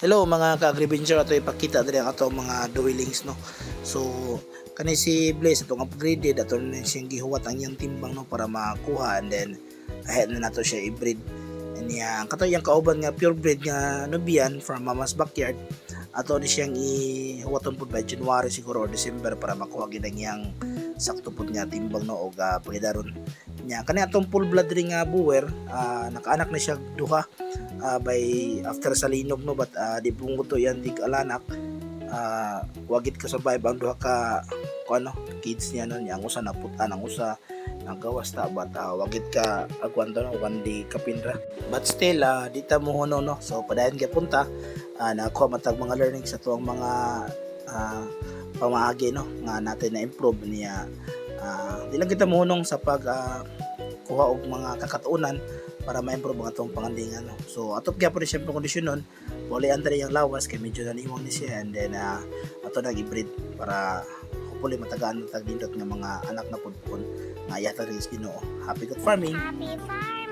Hello mga ka-agriventure, ato ipakita diri ang ato mga duwelings no. So kani si Blaze atong upgraded ato na siyang gihuwat ang iyang timbang no para makuha, and then ahead na nato siya i-breed. Niya kato yang kauban nga pure breed nga Nubian from Mama's Backyard. Ato ni siyang ihuwaton pud by January siguro or December para makuha gid ang iyang sakto pud nga timbang no og pagidaron. Nya kani atong full blood ring nga buwer, nakaanak na siya duha by after sa linog no, but di pungo to yan di alanak. Wagit ka survive ang duha ka ano kids niya no, yang usa naputan ang usa nagawas ta, but wagit ka agwan to no one day kapinra, but still di ta mo hono no. So padayon gyud punta nakuha matag mga learnings sa tuwang mga pamaagi no nga natin na improve niya. Di lang kita mohunong sa pag kuha og mga kakatuunan para ma-improve ang atong pangalingan no. So atop gyapon siya pang kondisyon nun, wala antay yang lawas kay medyo naniwang ni siya, and then ato nag-breed para hopefully matagaan matag dindot nga mga anak na pudpon nga yata rin is Ginoo. Happy good farming. Happy farming!